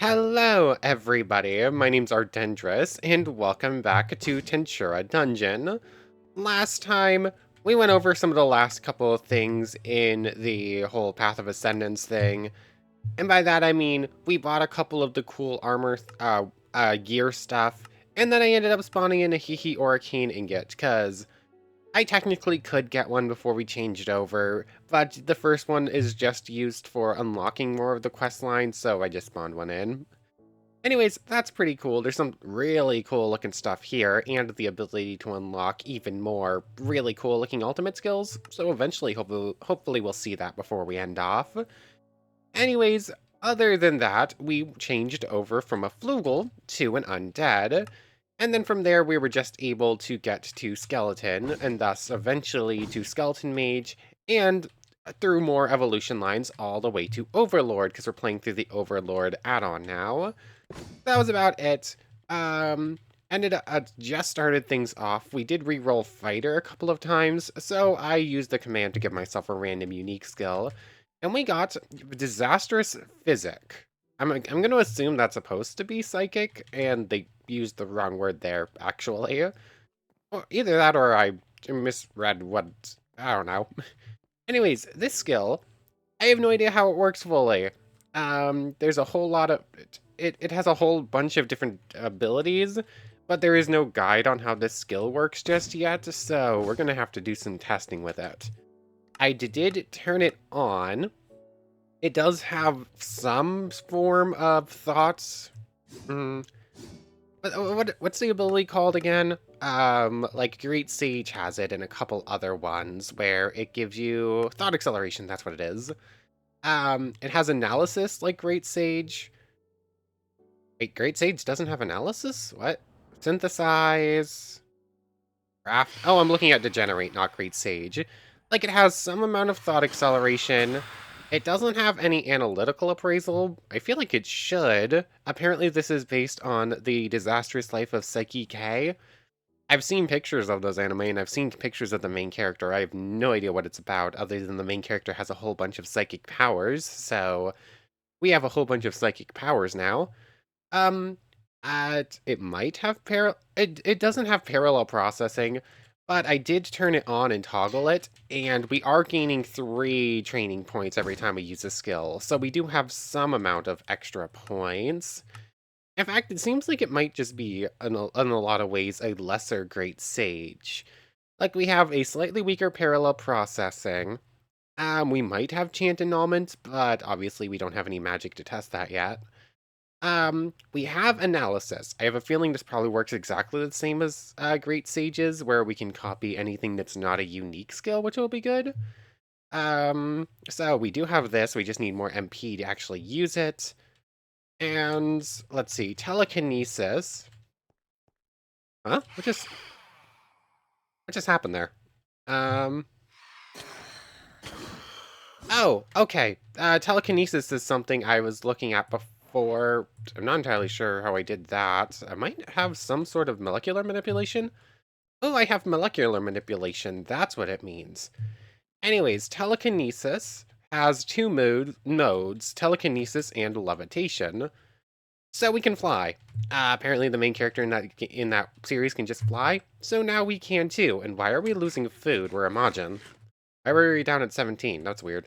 Hello, everybody. My name's Ardendris, and welcome back to Tensura Dungeon. Last time, we went over some of the last couple of things in the whole Path of Ascendance thing, and by that I mean we bought a couple of the cool armor, gear stuff, and then I ended up spawning in a Hihi Oricane ingot, because I technically could get one before we changed over, but the first one is just used for unlocking more of the quest lines, so I just spawned one in. Anyways, that's pretty cool. There's some really cool looking stuff here, and the ability to unlock even more really cool looking ultimate skills, so eventually hopefully we'll see that before we end off. Anyways, other than that, we changed over from a flugel to an undead, and then from there we were just able to get to skeleton, and thus eventually to skeleton mage, and through more evolution lines all the way to overlord, because we're playing through the overlord add-on now. That was about it. Ended up just started things off. We did re-roll fighter a couple of times, so I used the command to give myself a random unique skill, and we got Disastrous Physic. I'm going to assume that's supposed to be psychic, and they used the wrong word there, actually. Well, either that or I misread what, I don't know. Anyways, this skill, I have no idea how it works fully. There's a whole lot of it has a whole bunch of different abilities, but there is no guide on how this skill works just yet, so we're gonna have to do some testing with it. I did turn it on. It does have some form of thoughts. Mm, what's the ability called again? Like Great Sage has it and a couple other ones where it gives you thought acceleration, that's what it is. It has analysis like Great Sage. Wait, Great Sage doesn't have analysis? What? Synthesize. Craft. Oh, I'm looking at Degenerate, not Great Sage. Like, it has some amount of thought acceleration. It doesn't have any analytical appraisal. I feel like it should. Apparently, this is based on the disastrous life of Psyche K. I've seen pictures of those anime, and I've seen pictures of the main character. I have no idea what it's about, other than the main character has a whole bunch of psychic powers, so we have a whole bunch of psychic powers now. Um, it might have it doesn't have parallel processing, but I did turn it on and toggle it, and we are gaining 3 training points every time we use a skill, so we do have some amount of extra points. In fact, it seems like it might just be, in a lot of ways, a lesser Great Sage. Like, we have a slightly weaker parallel processing. We might have Chant Annulment, but obviously we don't have any magic to test that yet. We have analysis. I have a feeling this probably works exactly the same as Great Sages, where we can copy anything that's not a unique skill, which will be good. So we do have this. We just need more MP to actually use it. And let's see, Telekinesis. Huh? What just happened there? Um. Oh, okay. Telekinesis is something I was looking at before. I'm not entirely sure how I did that. I might have some sort of molecular manipulation. Oh, I have molecular manipulation. That's what it means. Anyways, telekinesis has two modes, telekinesis and levitation. So we can fly. Apparently the main character in that series can just fly, so now we can too. And why are we losing food? We're Imagine. Why were we down at 17? That's weird.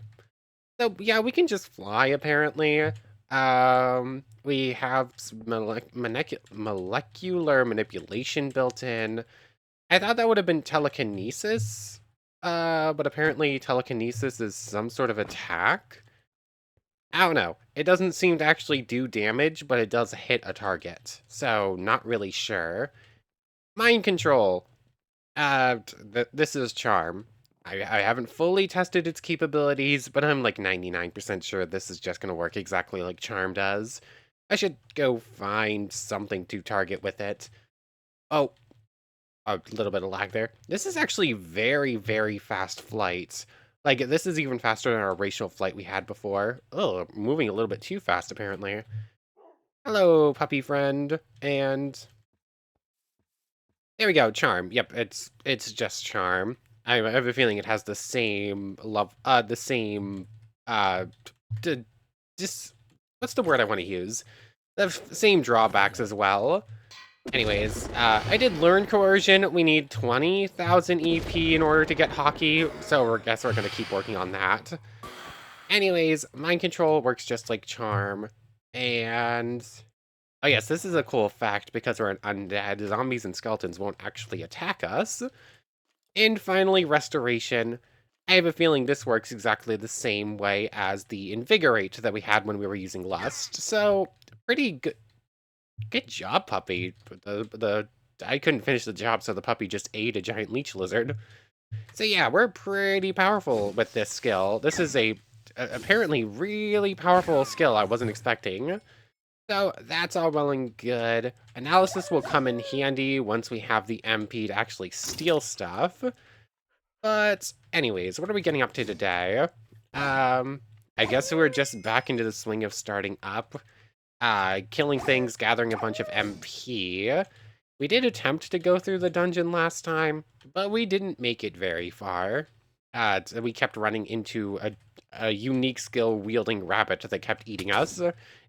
So yeah, we can just fly apparently. We have molecular manipulation built in. I thought that would have been telekinesis, but apparently telekinesis is some sort of attack. I don't know. It doesn't seem to actually do damage, but it does hit a target. So, not really sure. Mind control. This is charm. I haven't fully tested its capabilities, but I'm like 99% sure this is just going to work exactly like charm does. I should go find something to target with it. Oh, a little bit of lag there. This is actually very, very fast flight. Like, this is even faster than our racial flight we had before. Oh, moving a little bit too fast, apparently. Hello, puppy friend. And there we go, charm. Yep, it's just charm. I have a feeling it has the same uh, just, what's the word I want to use? The same drawbacks as well. Anyways, I did learn coercion. We need 20,000 EP in order to get hockey, so I guess we're gonna keep working on that. Anyways, mind control works just like charm, and oh yes, this is a cool fact because we're an undead. Zombies and skeletons won't actually attack us. And finally, restoration. I have a feeling this works exactly the same way as the invigorate that we had when we were using lust. So pretty good. Good job, puppy. I couldn't finish the job, so the puppy just ate a giant leech lizard. So yeah, we're pretty powerful with this skill. This is a apparently really powerful skill I wasn't expecting. So that's all well and good. Analysis will come in handy once we have the MP to actually steal stuff. But anyways, what are we getting up to today? I guess we're just back into the swing of starting up. Killing things, gathering a bunch of MP. We did attempt to go through the dungeon last time, but we didn't make it very far. We kept running into a unique skill wielding rabbit that kept eating us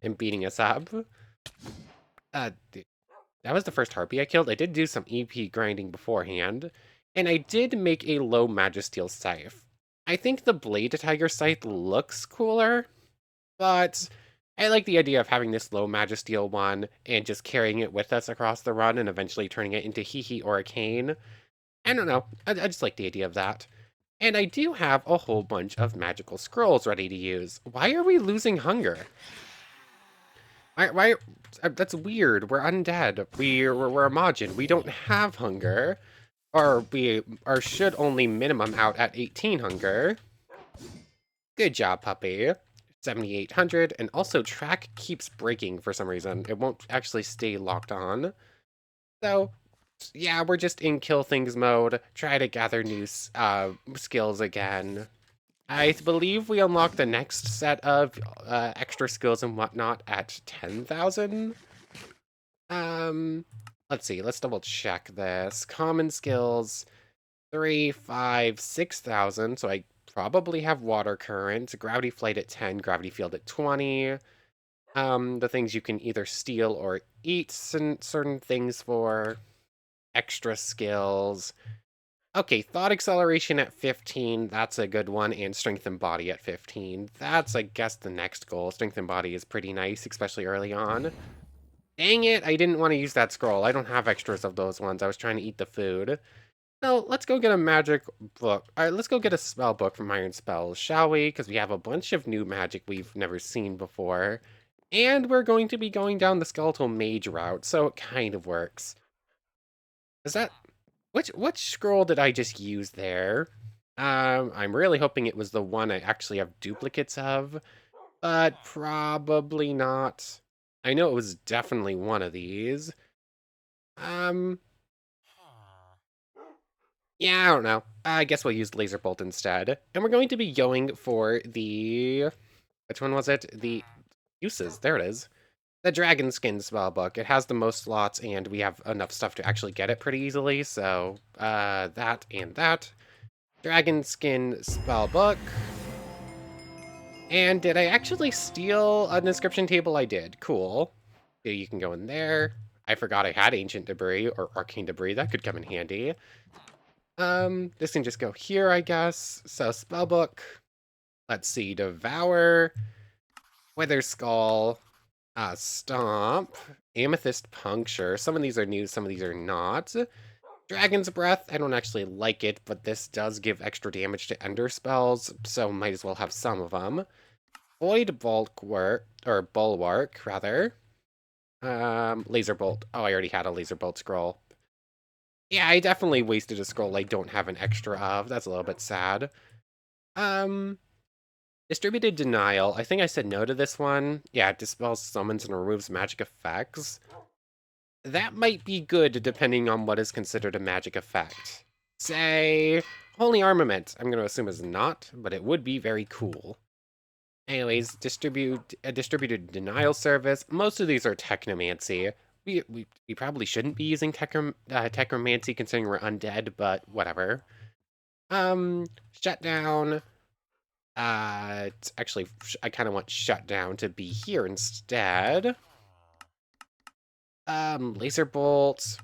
and beating us up. That was the first harpy I killed. I did do some EP grinding beforehand, and I did make a low magisteel scythe. I think the blade tiger scythe looks cooler, but I like the idea of having this low magisteel one and just carrying it with us across the run and eventually turning it into Hee or a cane. I don't know. I just like the idea of that. And I do have a whole bunch of magical scrolls ready to use. Why are we losing hunger? Why that's weird. We're undead. We're a Majin. We don't have hunger. Or should only minimum out at 18 hunger. Good job, puppy. 7,800, and also track keeps breaking for some reason. It won't actually stay locked on. So, yeah, we're just in kill things mode. Try to gather new skills again. I believe we unlock the next set of extra skills and whatnot at 10,000. Let's see. Let's double check this. Common skills, 3, 5, 6,000. So I probably have water current, gravity flight at 10, gravity field at 20. The things you can either steal or eat certain things for. Extra skills. Okay, thought acceleration at 15, that's a good one, and strength and body at 15. That's, I guess, the next goal. Strength and body is pretty nice, especially early on. Dang it, I didn't want to use that scroll. I don't have extras of those ones. I was trying to eat the food. So let's go get a magic book. All right, let's go get a spell book from Iron Spells, shall we? Because we have a bunch of new magic we've never seen before. And we're going to be going down the skeletal mage route, so it kind of works. Is that... Which scroll did I just use there? I'm really hoping it was the one I actually have duplicates of, but probably not. I know it was definitely one of these. Um, yeah, I don't know. I guess we'll use Laser Bolt instead. And we're going to be going for the... Which one was it? The uses. There it is. The Dragon Skin spellbook. It has the most slots, and we have enough stuff to actually get it pretty easily. So, that and that. Dragon Skin spellbook. And did I actually steal a description table? I did. Cool. Yeah, you can go in there. I forgot I had Ancient Debris or Arcane Debris. That could come in handy. This can just go here, I guess. So, spellbook. Let's see. Devour. Wither Skull. Stomp. Amethyst Puncture. Some of these are new, some of these are not. Dragon's Breath, I don't actually like it, but this does give extra damage to ender spells, so might as well have some of them. Void Bulwark, or Bulwark, rather. Laser Bolt. Oh, I already had a Laser Bolt scroll. Yeah, I definitely wasted a scroll I don't have an extra of. That's a little bit sad. Distributed Denial. I think I said no to this one. Yeah, it dispels, summons, and removes magic effects. That might be good depending on what is considered a magic effect. Say, Holy Armament. I'm going to assume is not, but it would be very cool. Anyways, distributed denial service. Most of these are technomancy. We probably shouldn't be using technomancy considering we're undead, but whatever. Shutdown. Actually, I kind of want shutdown to be here instead. Laser bolt.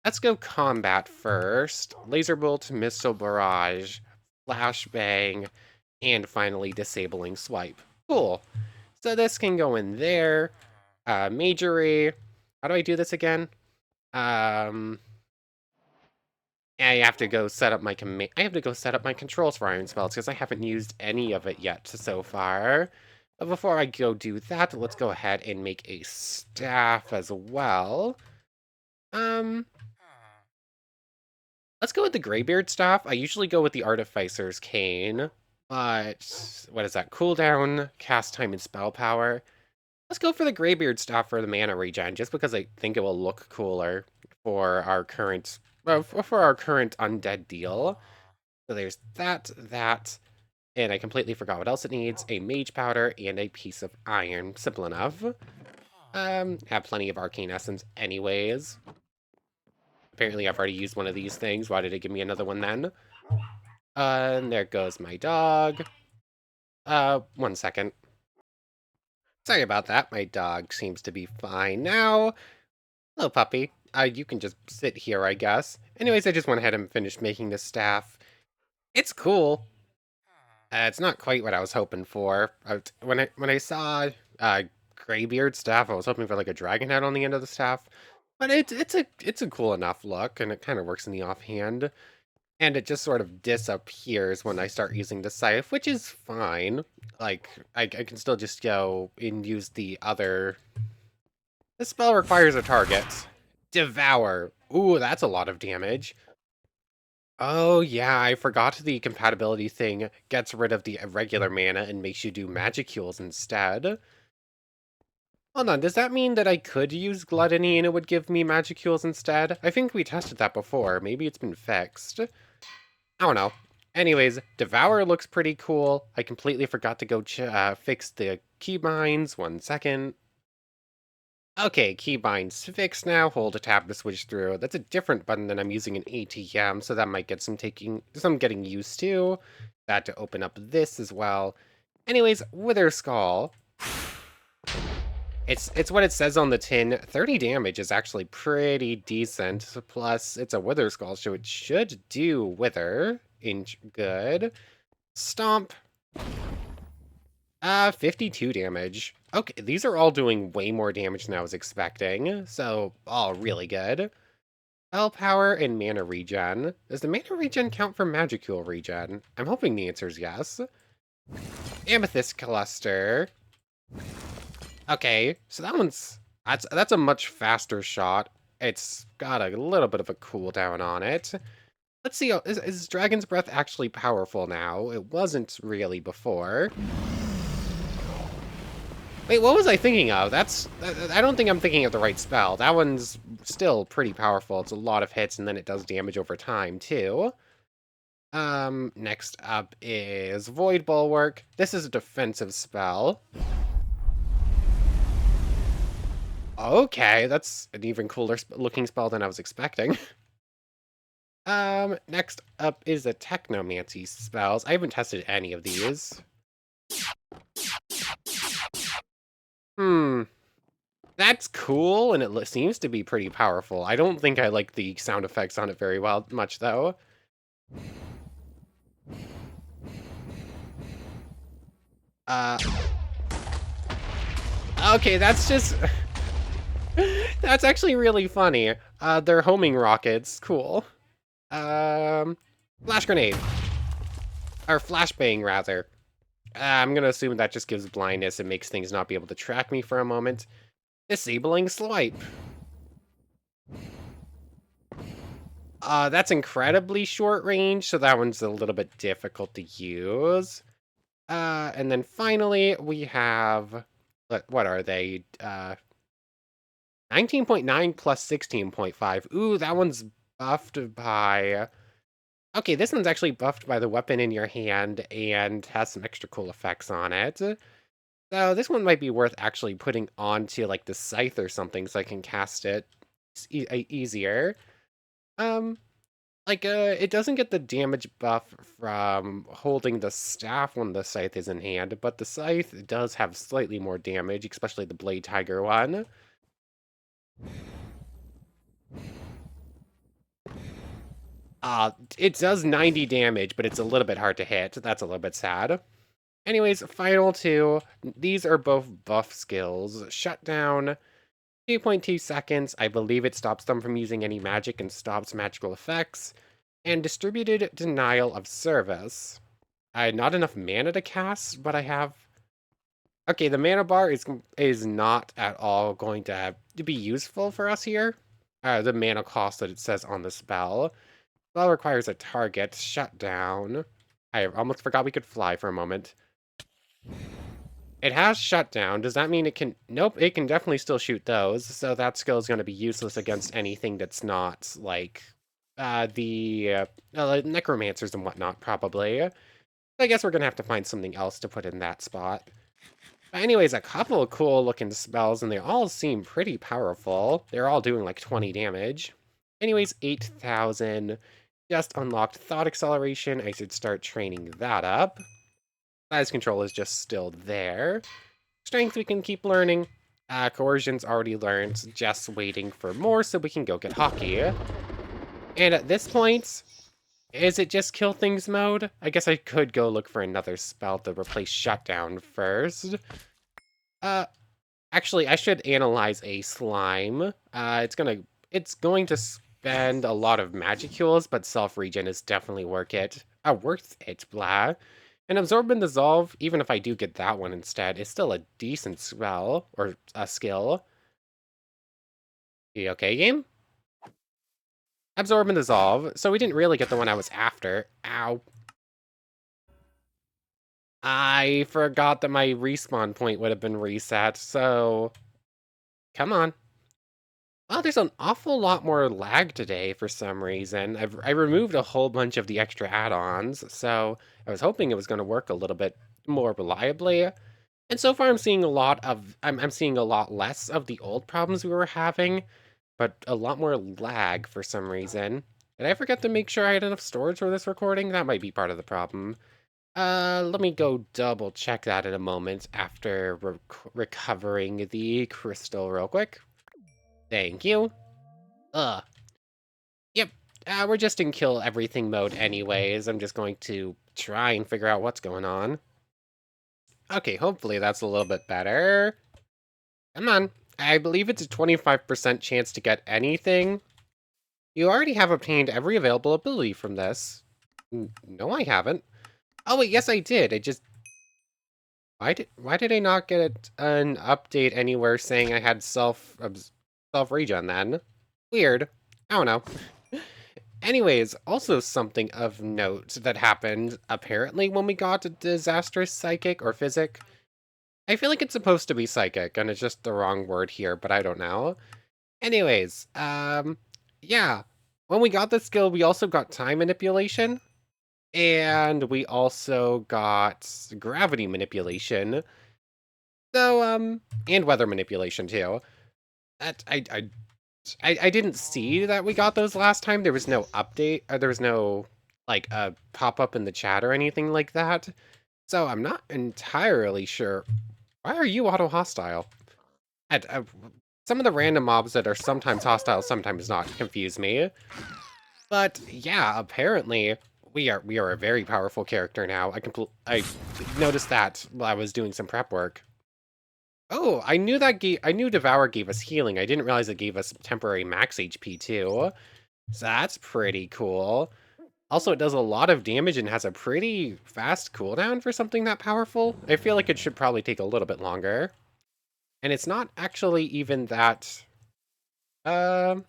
Let's go combat first. Laser bolt, missile barrage, flashbang, and finally disabling swipe. Cool. So this can go in there. Majory. How do I do this again? I have to go set up my I have to go set up my controls for iron spells because I haven't used any of it yet so far. But before I go do that, let's go ahead and make a staff as well. Um, let's go with the Greybeard staff. I usually go with the Artificer's Cane, but what is that? Cooldown, cast time, and spell power. Let's go for the Greybeard staff for the mana regen, just because I think it will look cooler for our current undead deal. So there's that, and I completely forgot what else it needs. A mage powder and a piece of iron. Simple enough. Have plenty of arcane essence anyways. Apparently I've already used one of these things. Why did it give me another one then? And there goes my dog. 1 second. Sorry about that. My dog seems to be fine now. Hello, puppy. You can just sit here, I guess. Anyways, I just went ahead and finished making this staff. It's cool. It's not quite what I was hoping for. When I saw Greybeard staff, I was hoping for like a dragon head on the end of the staff. But it's a cool enough look, and it kind of works in the offhand. And it just sort of disappears when I start using the scythe, which is fine. Like, I can still just go and use the other... This spell requires a target. Devour. Ooh, that's a lot of damage. Oh, yeah, I forgot the compatibility thing gets rid of the regular mana and makes you do magicules instead. Hold on, does that mean that I could use Gluttony and it would give me magicules instead? I think we tested that before. Maybe it's been fixed. I don't know. Anyways, Devour looks pretty cool. I completely forgot to go fix the keybinds. 1 second. Okay, keybinds fixed now. Hold a tab to switch through. That's a different button than I'm using in ATM, so that might get some getting used to. That to open up this as well. Anyways, Wither Skull. It's what it says on the tin. 30 damage is actually pretty decent. Plus, it's a Wither Skull, so it should do Wither. Good. Stomp. 52 damage. Okay, these are all doing way more damage than I was expecting, so all really good. Spell power and mana regen. Does the mana regen count for magicule regen? I'm hoping the answer is yes. Amethyst cluster. Okay, so that's a much faster shot. It's got a little bit of a cooldown on it. Let's see, is Dragon's Breath actually powerful now? It wasn't really before. Wait, what was I thinking of? I don't think I'm thinking of the right spell. That one's still pretty powerful. It's a lot of hits, and then it does damage over time, too. Next up is Void Bulwark. This is a defensive spell. Okay, that's an even cooler looking spell than I was expecting. Next up is the Technomancy spells. I haven't tested any of these. That's cool, and it seems to be pretty powerful. I don't think I like the sound effects on it very much, though. Okay, that's just... That's actually really funny. They're homing rockets. Cool. Flash grenade. Or flashbang, rather. I'm gonna assume that just gives blindness and makes things not be able to track me for a moment. Disabling swipe. That's incredibly short range, so that one's a little bit difficult to use. And then finally, we have... What are they? 19.9 plus 16.5. Ooh, that one's buffed by... Okay, this one's actually buffed by the weapon in your hand and has some extra cool effects on it. So this one might be worth actually putting onto like the scythe or something so I can cast it easier. It doesn't get the damage buff from holding the staff when the scythe is in hand, but the scythe does have slightly more damage, especially the Blade Tiger one. It does 90 damage, but it's a little bit hard to hit. That's a little bit sad. Anyways, final two. These are both buff skills. Shutdown, 2.2 seconds. I believe it stops them from using any magic and stops magical effects. And distributed denial of service. I had not enough mana to cast, but I have... Okay, the mana bar is not at all going to be useful for us here. The mana cost that it says on the spell. Spell requires a target. Shutdown. I almost forgot we could fly for a moment. It has shutdown. Does that mean it can... Nope, it can definitely still shoot those. So that skill is going to be useless against anything that's not, like, the necromancers and whatnot, probably. I guess we're going to have to find something else to put in that spot. But anyways, a couple of cool looking spells, and they all seem pretty powerful. They're all doing like 20 damage. Anyways, 8,000. Just unlocked Thought Acceleration. I should start training that up. Size control is just still there. Strength we can keep learning. Coercion's already learned. Just waiting for more so we can go get hockey. And at this point, is it just kill things mode? I guess I could go look for another spell to replace shutdown first. Actually, I should analyze a slime. It's going to spend a lot of magicules, but self-regen is definitely worth it, blah. And absorb and dissolve, even if I do get that one instead, is still a decent spell, or a skill. You okay, game? Absorb and dissolve. So we didn't really get the one I was after. Ow. I forgot that my respawn point would have been reset, so... Come on. Well, there's an awful lot more lag today for some reason. I removed a whole bunch of the extra add-ons, so I was hoping it was going to work a little bit more reliably. And so far I'm seeing I'm seeing a lot less of the old problems we were having, but a lot more lag for some reason. Did I forget to make sure I had enough storage for this recording? That might be part of the problem. Let me go double check that in a moment after recovering the crystal real quick. Thank you. Yep, we're just in kill everything mode anyways. I'm just going to try and figure out what's going on. Okay, hopefully that's a little bit better. Come on. I believe it's a 25% chance to get anything. You already have obtained every available ability from this. No, I haven't. Oh, wait, yes, I did. Why did I not get an update anywhere saying I had self-regen then? Weird. I don't know. Anyways, also something of note that happened, apparently, when we got to Disastrous Psychic or Physic. I feel like it's supposed to be Psychic, and it's just the wrong word here, but I don't know. Anyways, yeah. When we got this skill, we also got Time Manipulation, and we also got Gravity Manipulation. So, and Weather Manipulation, too. That, I didn't see that we got those last time. There was no update, or there was no, like, pop-up in the chat or anything like that. So I'm not entirely sure. Why are you auto-hostile? Some of the random mobs that are sometimes hostile, sometimes not, confuse me. But yeah, apparently we are a very powerful character now. I noticed that while I was doing some prep work. Oh, I knew Devour gave us healing. I didn't realize it gave us temporary max HP too. So that's pretty cool. Also, it does a lot of damage and has a pretty fast cooldown for something that powerful. I feel like it should probably take a little bit longer. And it's not actually even that... Yeah,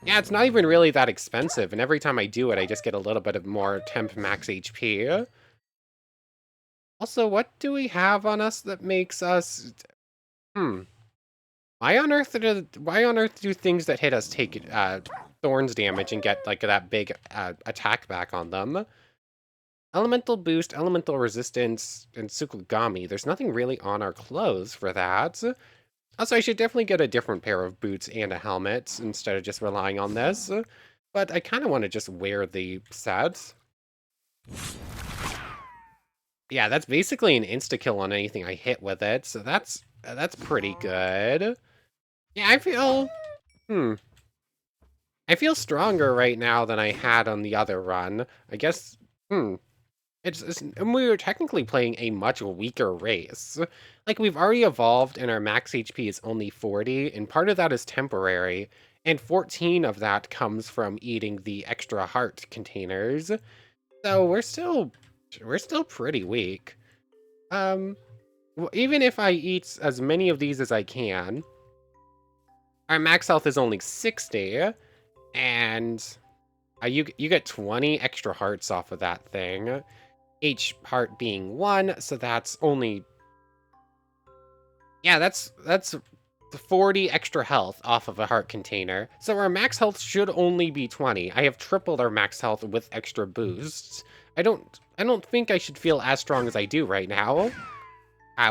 it's not even really that expensive. And every time I do it, I just get a little bit of more temp max HP. Also, what do we have on us that makes us... Why on earth do things that hit us take thorns damage and get like that big attack back on them? Elemental boost, elemental resistance, and Tsukugami. There's nothing really on our clothes for that. Also, I should definitely get a different pair of boots and a helmet instead of just relying on this. But I kind of want to just wear the set. Yeah, that's basically an insta-kill on anything I hit with it, so that's pretty good. Yeah, I feel... I I feel stronger right now than I had on the other run. I guess, and we were technically playing a much weaker race. Like, we've already evolved and our max HP is only 40, and part of that is temporary, and 14 of that comes from eating the extra heart containers. So we're still pretty weak. Um, even if I eat as many of these as I can, our max health is only 60, and you get 20 extra hearts off of that thing. Each heart being 1, so that's only... Yeah, that's 40 extra health off of a heart container. So our max health should only be 20. I have tripled our max health with extra boosts. I don't think I should feel as strong as I do right now.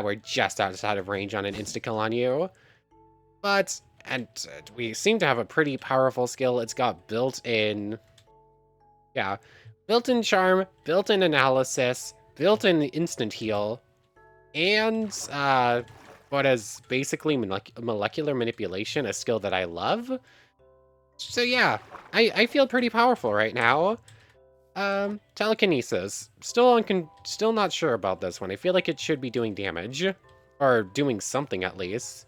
We're just outside of range on an insta-kill on you. But, and we seem to have a pretty powerful skill. It's got built-in... Yeah, built-in charm, built-in analysis, built-in instant heal, and what is basically molecular manipulation, a skill that I love. So yeah, I feel pretty powerful right now. Telekinesis. Still not sure about this one. I feel like it should be doing damage, or doing something at least.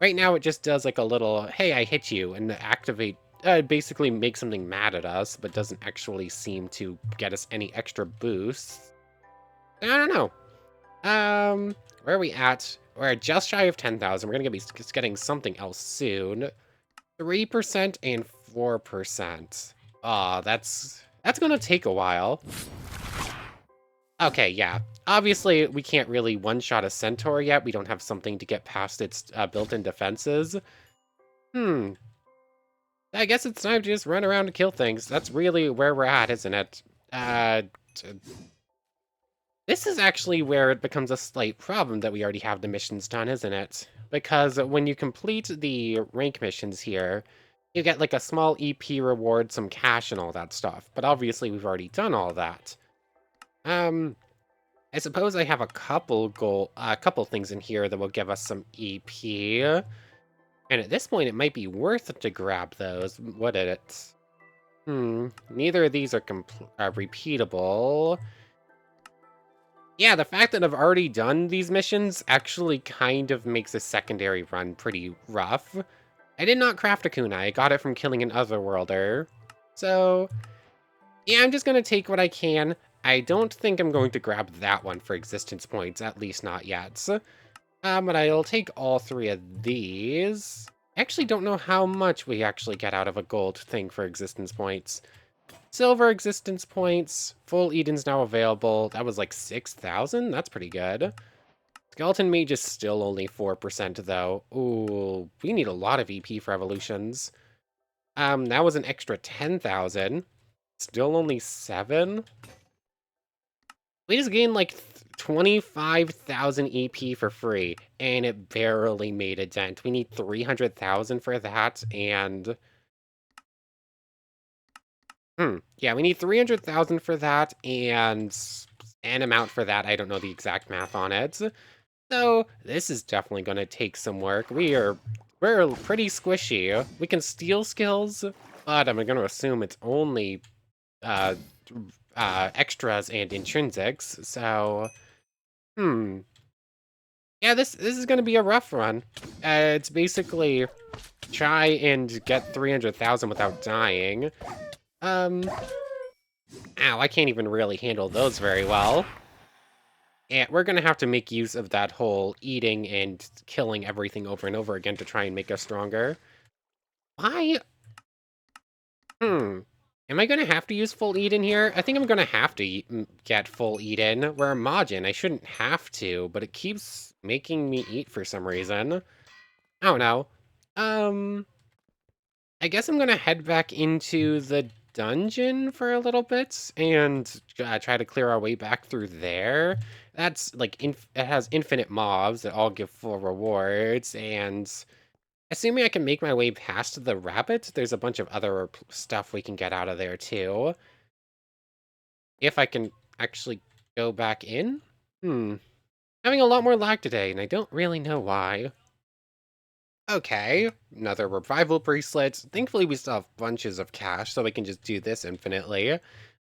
Right now it just does like a little, hey, I hit you, and activate, basically make something mad at us, but doesn't actually seem to get us any extra boosts. I don't know. Where are we at? We're just shy of 10,000. We're gonna be getting something else soon. 3% and 4%. Aw, that's gonna take a while. Okay, yeah. Obviously, we can't really one-shot a centaur yet. We don't have something to get past its built-in defenses. I guess it's time to just run around and kill things. That's really where we're at, isn't it? This is actually where it becomes a slight problem that we already have the missions done, isn't it? Because when you complete the rank missions here, you get like a small EP reward, some cash, and all that stuff. But obviously, we've already done all that. I suppose I have a couple things in here that will give us some EP. And at this point, it might be worth to grab those, would it? Neither of these are repeatable. Yeah, the fact that I've already done these missions actually kind of makes a secondary run pretty rough. I did not craft a kunai, I got it from killing an otherworlder. So, yeah, I'm just gonna take what I can. I don't think I'm going to grab that one for existence points, at least not yet. But I'll take all 3 of these. I actually don't know how much we actually get out of a gold thing for existence points. Silver existence points, full Eden's now available. That was like 6,000? That's pretty good. Skeleton Mage is still only 4% though. Ooh, we need a lot of EP for evolutions. That was an extra 10,000. Still only 7? We just gained like 25,000 EP for free, and it barely made a dent. We need 300,000 for that, and... yeah, we need 300,000 for that, and an amount for that. I don't know the exact math on it. So, this is definitely going to take some work. We're pretty squishy. We can steal skills, but I'm going to assume it's only extras and intrinsics, so... Yeah, this is going to be a rough run. It's basically try and get 300,000 without dying. Ow, I can't even really handle those very well. And we're going to have to make use of that whole eating and killing everything over and over again to try and make us stronger. Why? Am I going to have to use full Eden here? I think I'm going to have to get full Eden. We're a Majin. I shouldn't have to, but it keeps making me eat for some reason. I don't know. I guess I'm going to head back into the dungeon for a little bit and try to clear our way back through there. That's like, it has infinite mobs that all give full rewards, and assuming I can make my way past the rabbit, there's a bunch of other stuff we can get out of there too. If I can actually go back in? Having a lot more lag today, and I don't really know why. Okay, another revival bracelet. Thankfully, we still have bunches of cash, so we can just do this infinitely.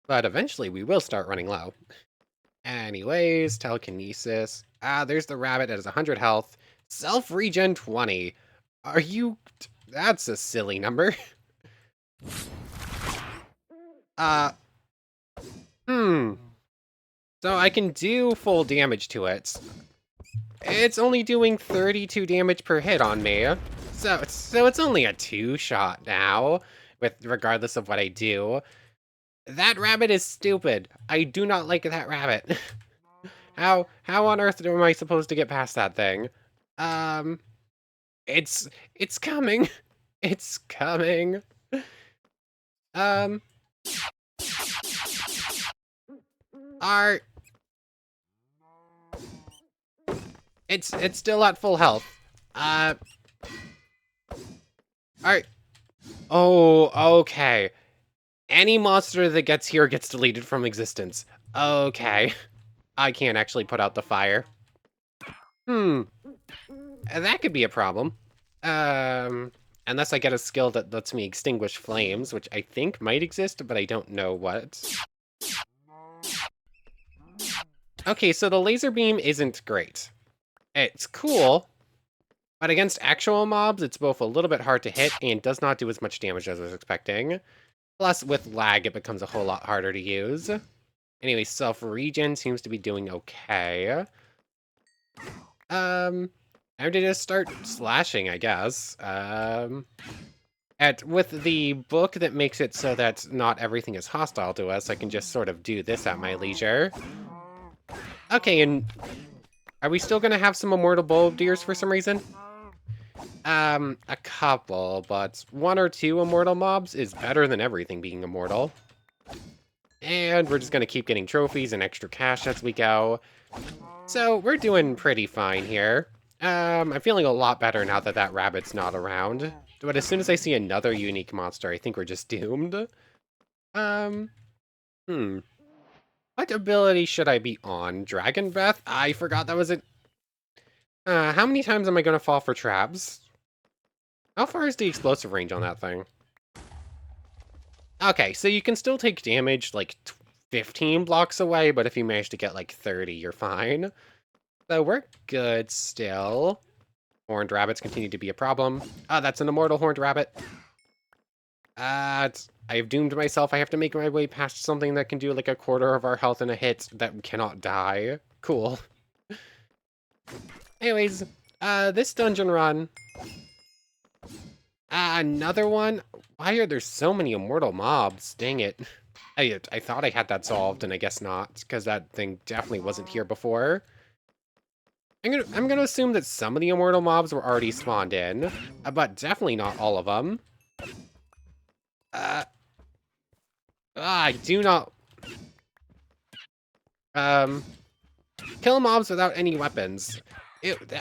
But eventually, we will start running low. Anyways, telekinesis. Ah, there's the rabbit that has 100 health. Self-regen 20. Are you... That's a silly number. uh, hmm. So I can do full damage to it. It's only doing 32 damage per hit on me. So it's only a 2-shot now, regardless of what I do. That rabbit is stupid. I do not like that rabbit. How on earth am I supposed to get past that thing? It's coming. It's coming. Um, are it's still at full health. Alright. Oh, okay. Any monster that gets here gets deleted from existence. Okay. I can't actually put out the fire. That could be a problem. Unless I get a skill that lets me extinguish flames, which I think might exist, but I don't know what. Okay, so the laser beam isn't great. It's cool, but against actual mobs, it's both a little bit hard to hit and does not do as much damage as I was expecting. Plus, with lag, it becomes a whole lot harder to use. Anyway, self-regen seems to be doing okay. I'm to just start slashing, I guess. With the book that makes it so that not everything is hostile to us, I can just sort of do this at my leisure. Okay, and are we still gonna have some immortal Bouldeers for some reason? A couple, but 1 or 2 immortal mobs is better than everything being immortal. And we're just gonna keep getting trophies and extra cash as we go. So we're doing pretty fine here. I'm feeling a lot better now that that rabbit's not around. But as soon as I see another unique monster, I think we're just doomed. What ability should I be on? Dragon Breath? I forgot that was it. How many times am I gonna fall for traps? How far is the explosive range on that thing? Okay, so you can still take damage like 15 blocks away, but if you manage to get like 30, you're fine. So we're good still. Horned rabbits continue to be a problem. Ah, that's an immortal horned rabbit. I've doomed myself. I have to make my way past something that can do like a quarter of our health in a hit that cannot die. Cool. Anyways, this dungeon run. Another one? Why are there so many immortal mobs? Dang it. I thought I had that solved, and I guess not, because that thing definitely wasn't here before. I'm gonna assume that some of the immortal mobs were already spawned in, but definitely not all of them. I do not... Kill mobs without any weapons.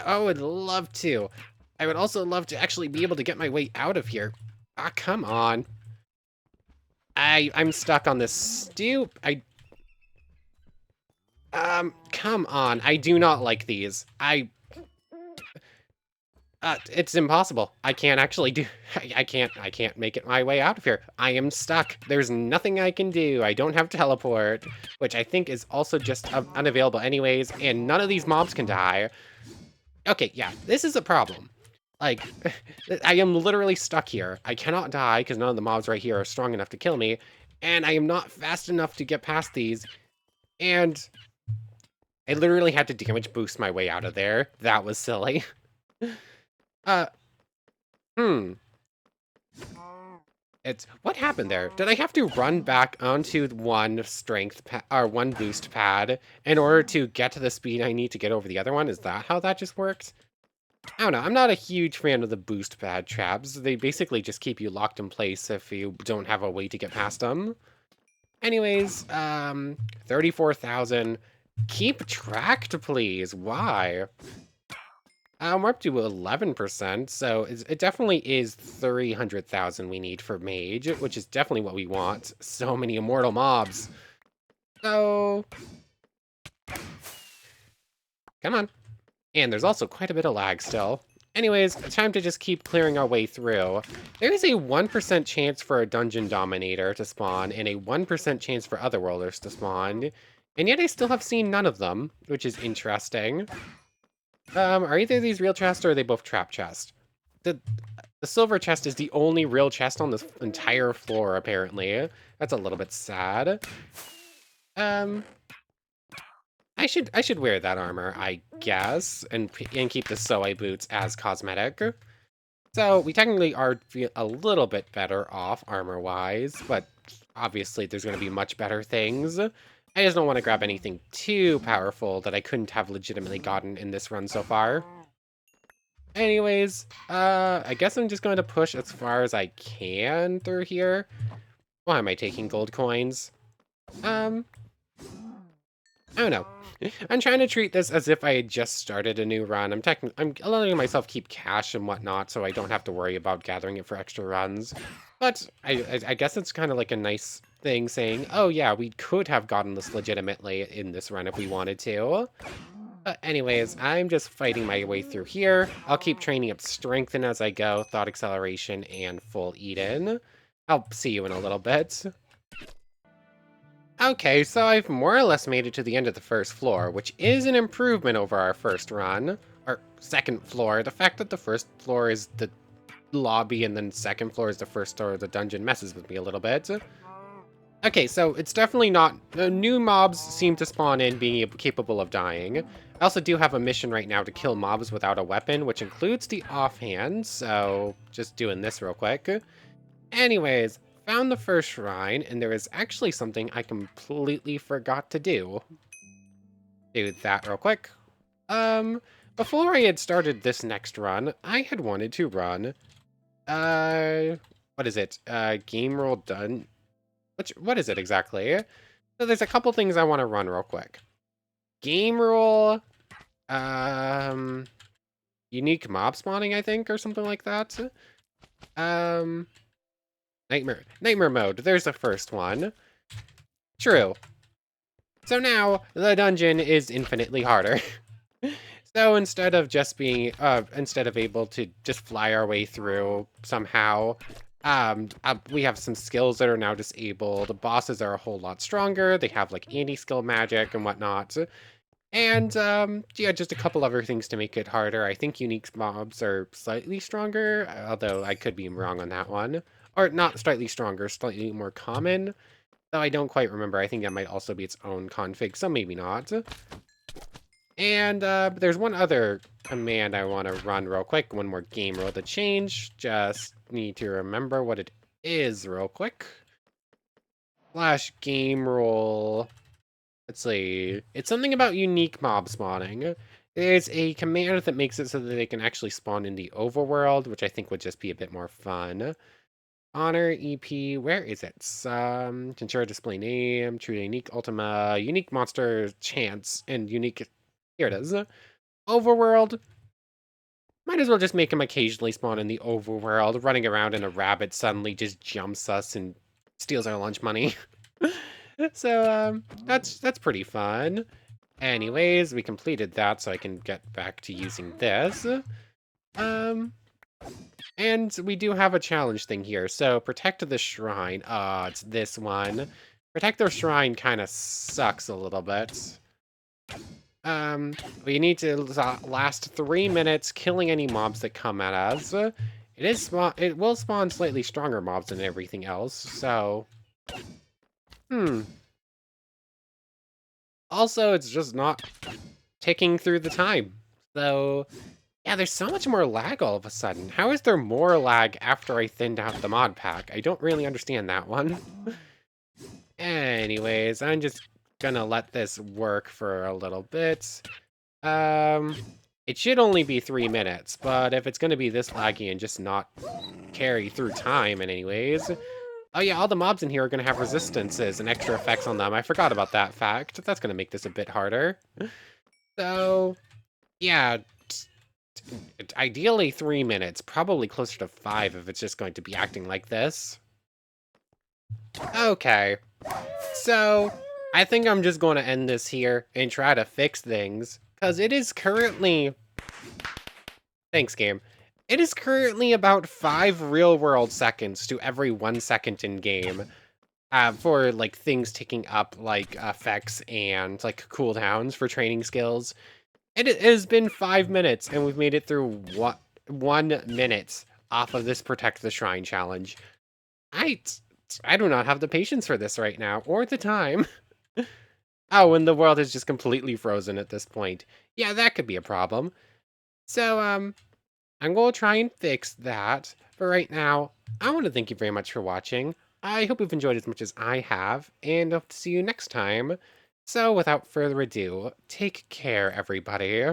I would love to. I would also love to actually be able to get my way out of here. Ah, come on. I'm stuck on this stoop. Come on. I do not like these. It's impossible. I can't actually do... I can't make it my way out of here. I am stuck. There's nothing I can do. I don't have teleport, which I think is also just unavailable anyways, and none of these mobs can die. Okay, yeah, this is a problem. Like, I am literally stuck here. I cannot die because none of the mobs right here are strong enough to kill me, and I am not fast enough to get past these, and I literally had to damage boost my way out of there. That was silly. What happened there? Did I have to run back onto one strength or one boost pad in order to get to the speed I need to get over the other one? Is that how that just worked? I don't know. I'm not a huge fan of the boost pad traps. They basically just keep you locked in place if you don't have a way to get past them. Anyways, 34,000. Keep tracked, please. Why? We're up to 11%, so it definitely is 300,000 we need for Mage, which is definitely what we want. So many immortal mobs. So... Come on. And there's also quite a bit of lag still. Anyways, time to just keep clearing our way through. There is a 1% chance for a Dungeon Dominator to spawn, and a 1% chance for Otherworlders to spawn, and yet I still have seen none of them, which is interesting. Are either of these real chests, or are they both trap chests? The silver chest is the only real chest on this entire floor, apparently. That's a little bit sad. I should wear that armor, I guess, and keep the Soe boots as cosmetic. So we technically are a little bit better off armor-wise, but obviously there's going to be much better things. I just don't want to grab anything too powerful that I couldn't have legitimately gotten in this run so far. Anyways, I guess I'm just going to push as far as I can through here. Why am I taking gold coins? I don't know. I'm trying to treat this as if I had just started a new run. I'm letting myself keep cash and whatnot, so I don't have to worry about gathering it for extra runs. But I guess it's kind of like a nice thing saying, oh yeah, we could have gotten this legitimately in this run if we wanted to. But anyways, I'm just fighting my way through here. I'll keep training up Strengthen as I go, Thought Acceleration, and Full Eden. I'll see you in a little bit. Okay, so I've more or less made it to the end of the first floor, which is an improvement over our first run. Or second floor. The fact that the first floor is the lobby and then second floor is the first floor of the dungeon messes with me a little bit. Okay, so it's definitely not... new mobs seem to spawn in being capable of dying. I also do have a mission right now to kill mobs without a weapon, which includes the offhand, so just doing this real quick. Anyways, found the first shrine, and there is actually something I completely forgot to do. Do that real quick. Before I had started this next run, I had wanted to run, what is it? Game rule done. What is it exactly? So there's a couple things I want to run real quick. Game rule, unique mob spawning, I think, or something like that. Nightmare mode. There's the first one. True. So now the dungeon is infinitely harder. So instead of just being, instead of able to just fly our way through somehow, we have some skills that are now disabled. The bosses are a whole lot stronger. They have like anti-skill magic and whatnot. And, yeah, just a couple other things to make it harder. I think unique mobs are slightly stronger, although I could be wrong on that one. Or not slightly stronger, slightly more common. Though I don't quite remember. I think that might also be its own config, so maybe not. And there's one other command I want to run real quick. One more game rule to change. Just need to remember what it is real quick. Slash game rule. Let's see. It's something about unique mob spawning. There's a command that makes it so that they can actually spawn in the overworld, which I think would just be a bit more fun. Honor EP, where is it? Tensura display name, true unique ultima, unique monster chance, and unique. Here it is. Overworld. Might as well just make him occasionally spawn in the overworld, running around and a rabbit suddenly just jumps us and steals our lunch money. So, that's pretty fun. Anyways, we completed that, so I can get back to using this. And we do have a challenge thing here. So, protect the shrine. It's this one. Protect the shrine kind of sucks a little bit. We need to last 3 minutes killing any mobs that come at us. It will spawn slightly stronger mobs than everything else, so... Also, it's just not ticking through the time. So, yeah, there's so much more lag all of a sudden. How is there more lag after I thinned out the mod pack? I don't really understand that one. Anyways, I'm just gonna let this work for a little bit. It should only be 3 minutes, but if it's gonna be this laggy and just not carry through time in any ways... Oh yeah, all the mobs in here are gonna have resistances and extra effects on them. I forgot about that fact. That's gonna make this a bit harder. So, yeah, ideally 3 minutes, probably closer to 5 if it's just going to be acting like this. Okay, so I think I'm just going to end this here and try to fix things, because it is currently Thanks, game. It is currently about 5 real-world seconds to every 1 second in game. For like things ticking up like effects and like cooldowns for training skills. It has been 5 minutes and we've made it through 1 minute off of this Protect the Shrine challenge. I, I do not have the patience for this right now or the time. Oh, and the world is just completely frozen at this point. Yeah, that could be a problem. So, I'm going to try and fix that. But right now, I want to thank you very much for watching. I hope you've enjoyed as much as I have, and I hope to see you next time. So, without further ado, take care, everybody.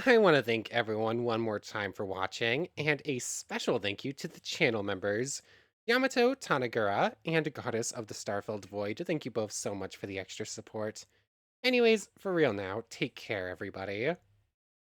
I want to thank everyone one more time for watching, and a special thank you to the channel members, Yamato Tanagura and Goddess of the Starfilled Void. Thank you both so much for the extra support. Anyways, for real now, take care, everybody.